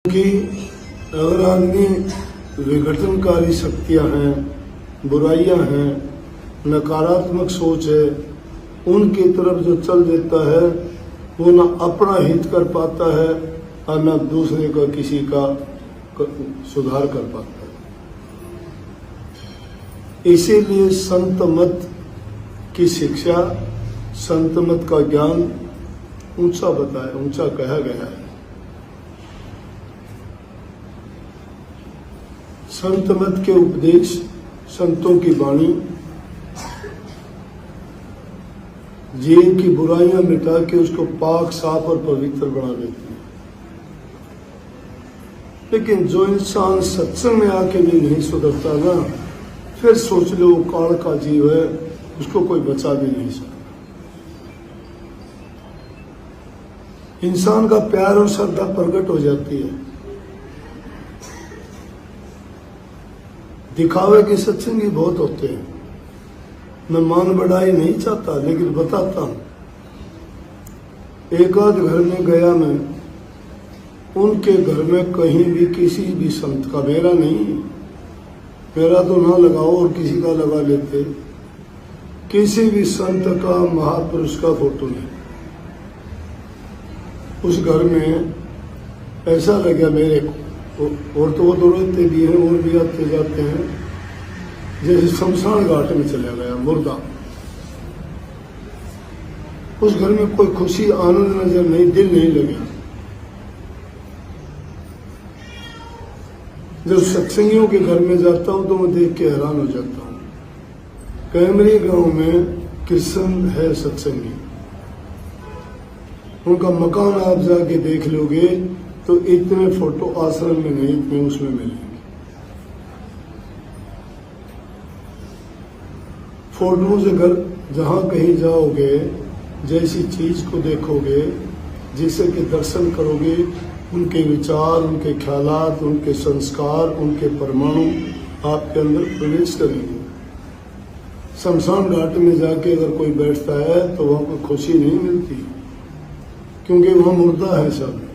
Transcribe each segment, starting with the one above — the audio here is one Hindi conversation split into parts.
कि अगर आदमी विघटनकारी शक्तियां हैं, बुराइयां हैं, नकारात्मक सोच है, उनकी तरफ जो चल देता है वो न अपना हित कर पाता है और न दूसरे का किसी का सुधार कर पाता है। इसीलिए संत मत की शिक्षा, संत मत का ज्ञान ऊंचा बताया, ऊंचा कहा गया है। संत मत के उपदेश, संतों की वाणी जीव की बुराइयां मिटा के उसको पाक, साफ और पवित्र बना देती है। लेकिन जो इंसान सत्संग में आके भी नहीं सुधरता ना, फिर सोच लो वो काल का जीव है, उसको कोई बचा भी नहीं सकता। इंसान का प्यार और श्रद्धा प्रकट हो जाती है। दिखावे के सत्संगी बहुत होते हैं। मैं मान बढ़ाई नहीं चाहता, लेकिन बताता हूं। एक आध घर में गया मैं, उनके घर में कहीं भी किसी भी संत का, मेरा नहीं, मेरा तो ना लगाओ और किसी का लगा लेते, किसी भी संत का, महापुरुष का फोटो नहीं। उस घर में ऐसा लगा मेरे को, और तो वो दौड़ते भी हैं और भी आते जाते हैं, जैसे शमशान घाट में चला गया मुर्दा। उस घर में कोई खुशी, आनंद नजर नहीं, दिल नहीं लगा। जब सत्संगियों के घर में जाता हूं तो मैं देख के हैरान हो जाता हूं। कैमरी गांव में कृष्ण है सत्संगी, उनका मकान आप जाके देख लोगे तो इतने फोटो आश्रम में नहीं, इतने उसमें मिलेंगे। फोटो से घर जहां कहीं जाओगे, जैसी चीज को देखोगे, जिसे के दर्शन करोगे, उनके विचार, उनके ख्यालात, उनके संस्कार, उनके परमाणु आपके अंदर प्रवेश करेंगे। शमशान घाट में जाके अगर कोई बैठता है तो वहां कोई खुशी नहीं मिलती, क्योंकि वहां मुर्दा है, सब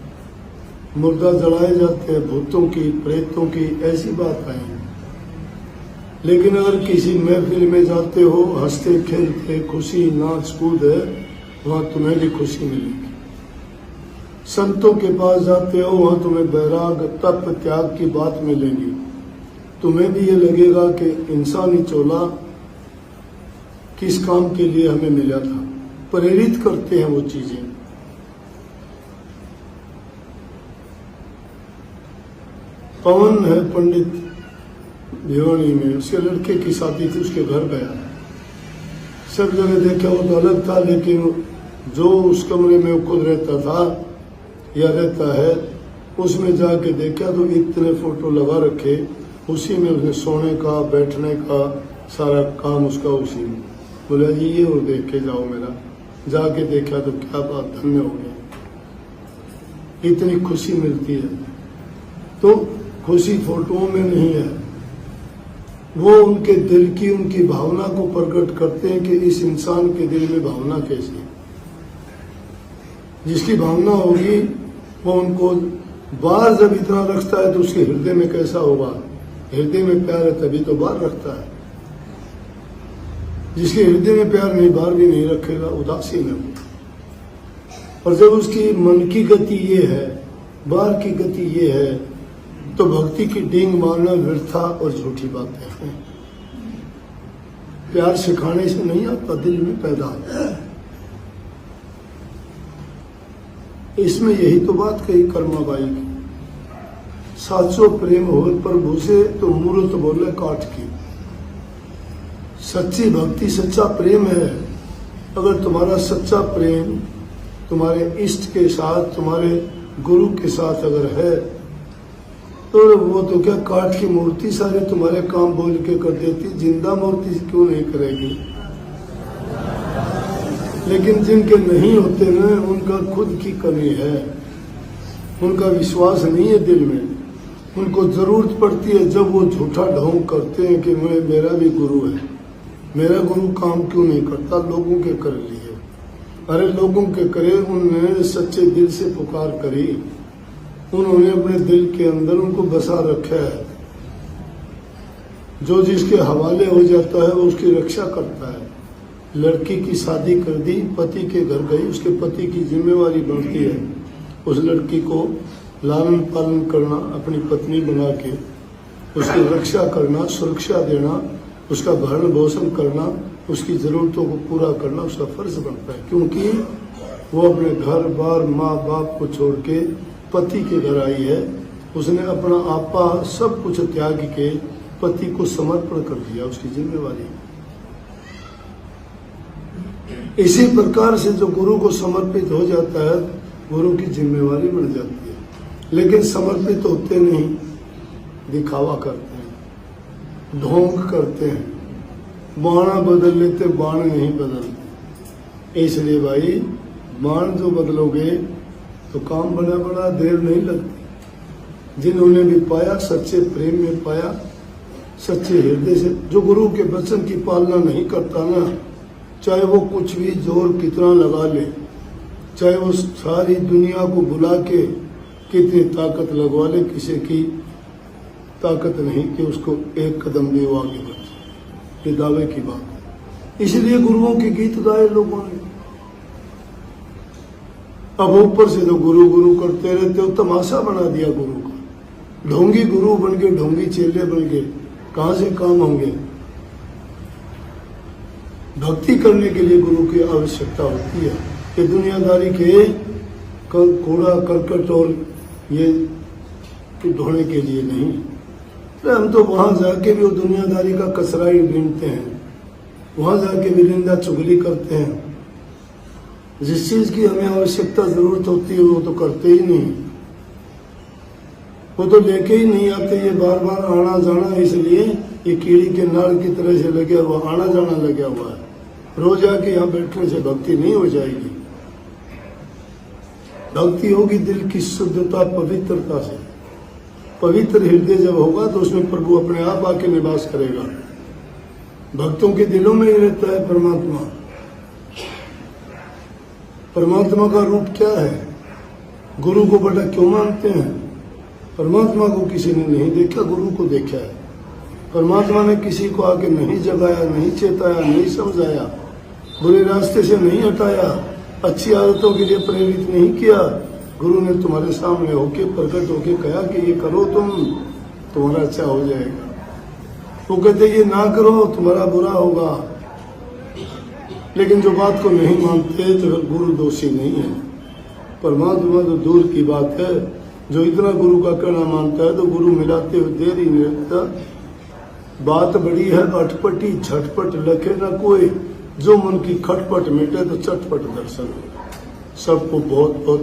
मुर्दा जलाए जाते हैं, भूतों की, प्रेतों की, ऐसी बात है। लेकिन अगर किसी महफिल में जाते हो, हंसते खेलते, खुशी, नाच कूद है, वहां तुम्हें भी खुशी मिलेगी। संतों के पास जाते हो, वहां तुम्हें बैराग, तप, त्याग की बात मिलेगी। तुम्हें भी ये लगेगा कि इंसानी चोला किस काम के लिए हमें मिला था। प्रेरित करते हैं वो चीजें। पवन है पंडित भिवानी में, उसके लड़के की शादी थी, उसके घर गया। सब जगह देखा, वो तो अलग था, लेकिन जो उस कमरे में खुद रहता था या रहता है, उसमें जाके देखा तो इतने फोटो लगा रखे, उसी में उसने सोने का, बैठने का सारा काम उसका उसी में। बोला जी ये और देख के जाओ मेरा। जाके देखा तो क्या बात, धन्य हो गया। इतनी खुशी मिलती है। तो खुशी फोटोओं में नहीं है, वो उनके दिल की, उनकी भावना को प्रकट करते हैं कि इस इंसान के दिल में भावना कैसी है। जिसकी भावना होगी वो उनको बाहर जब इतना रखता है तो उसके हृदय में कैसा होगा। हृदय में प्यार है तभी तो बाहर रखता है। जिसके हृदय में प्यार नहीं, बाहर भी नहीं रखेगा, उदासीन है। और जब उसकी मन की गति ये है, बाहर की गति ये है, तो भक्ति की डींग मारना व्यर्था और झूठी बातें हैं। प्यार सिखाने से नहीं आता, दिल में पैदा होता है। इसमें यही तो बात कही कर्माबाई की, साचो प्रेम हो प्रभु से तो मूर्त बोले काट की। सच्ची भक्ति, सच्चा प्रेम है। अगर तुम्हारा सच्चा प्रेम तुम्हारे इष्ट के साथ, तुम्हारे गुरु के साथ अगर है, तो वो तो क्या काट की मूर्ति सारे तुम्हारे काम बोल के कर देती, जिंदा मूर्ति क्यों नहीं करेगी। लेकिन जिनके नहीं होते ना, उनका खुद की कमी है, उनका विश्वास नहीं है दिल में। उनको जरूरत पड़ती है जब वो झूठा ढोंग करते हैं कि मेरा भी गुरु है, मेरा गुरु काम क्यों नहीं करता, लोगों के कर लिए। अरे लोगों के करे, उन्होंने सच्चे दिल से पुकार करी, उन्होंने अपने दिल के अंदर उनको बसा रखा है। जो जिसके हवाले हो जाता है वो उसकी रक्षा करता है। लड़की की शादी कर दी, पति के घर गई, उसके पति की जिम्मेवारी बनती है उस लड़की को लालन पालन करना, अपनी पत्नी बना के उसकी रक्षा करना, सुरक्षा देना, उसका भरण पोषण करना, उसकी जरूरतों को पूरा करना उसका फर्ज बनता है। क्योंकि वो अपने घर बार माँ बाप को छोड़ के पति के घर आई है। उसने अपना आपा सब कुछ त्याग के पति को समर्पण कर दिया, उसकी जिम्मेवारी। इसी प्रकार से जो गुरु को समर्पित हो जाता है गुरु की जिम्मेवारी बन जाती है। लेकिन समर्पित होते नहीं, दिखावा करते हैं, ढोंग करते हैं, बाणा बदल लेते, बाण नहीं बदलते। इसलिए भाई बाण जो बदलोगे तो काम बड़ा बड़ा देर नहीं लगती। जिन्होंने भी पाया सच्चे प्रेम में पाया, सच्चे हृदय से, जो गुरु के वचन की पालना नहीं करता ना, चाहे वो कुछ भी जोर कितना लगा ले, चाहे वो सारी दुनिया को बुला के कितनी ताकत लगवा ले, किसी की ताकत नहीं कि उसको एक कदम भी वो आगे बढ़े। ये दावे की बात है। इसलिए गुरुओं के गीत गाए लोगों ने। अब ऊपर से तो गुरु गुरु करते रहते हो, तमाशा बना दिया गुरु का। ढोंगी गुरु बन गए, ढोंगी चेले बन गए, कहां से काम होंगे। भक्ति करने के लिए गुरु की आवश्यकता होती है कि दुनियादारी के कूड़ा करकट और ये ढोने के लिए नहीं। तो हम तो वहां जाके भी वो दुनियादारी का कचरा ही ढूंढते हैं, वहां जाके भी निंदा चुगली करते हैं। जिस चीज की हमें आवश्यकता जरूरत होती है वो तो करते ही नहीं, वो तो लेके ही नहीं आते। ये बार बार आना जाना, इसलिए ये कीड़ी के नाल की तरह से लगे हुआ आना जाना लगा हुआ है। रोज आके यहाँ बैठने से भक्ति नहीं हो जाएगी। भक्ति होगी दिल की शुद्धता पवित्रता से। पवित्र हृदय जब होगा तो उसमें प्रभु अपने आप आके निवास करेगा। भक्तों के दिलों में ही रहता है परमात्मा। परमात्मा का रूप क्या है? गुरु को बड़ा क्यों मानते हैं? परमात्मा को किसी ने नहीं देखा, गुरु को देखा है। परमात्मा ने किसी को आके नहीं जगाया, नहीं चेताया, नहीं समझाया, बुरे रास्ते से नहीं हटाया, अच्छी आदतों के लिए प्रेरित नहीं किया। गुरु ने तुम्हारे सामने होके प्रकट होके कहा कि ये करो तुम, तुम्हारा अच्छा हो जाएगा। वो कहते ये ना करो, तुम्हारा बुरा होगा। लेकिन जो बात को नहीं मानते तो गुरु दोषी नहीं है। परमात्मा तो दूर की बात है। जो इतना गुरु का कहना मानता है तो गुरु मिलाते हुए देर ही नहीं लगता। बात बड़ी है अटपटी, झटपट लखे ना कोई। जो मन की खटपट मिटे तो चटपट दर्शन। सबको बहुत बहुत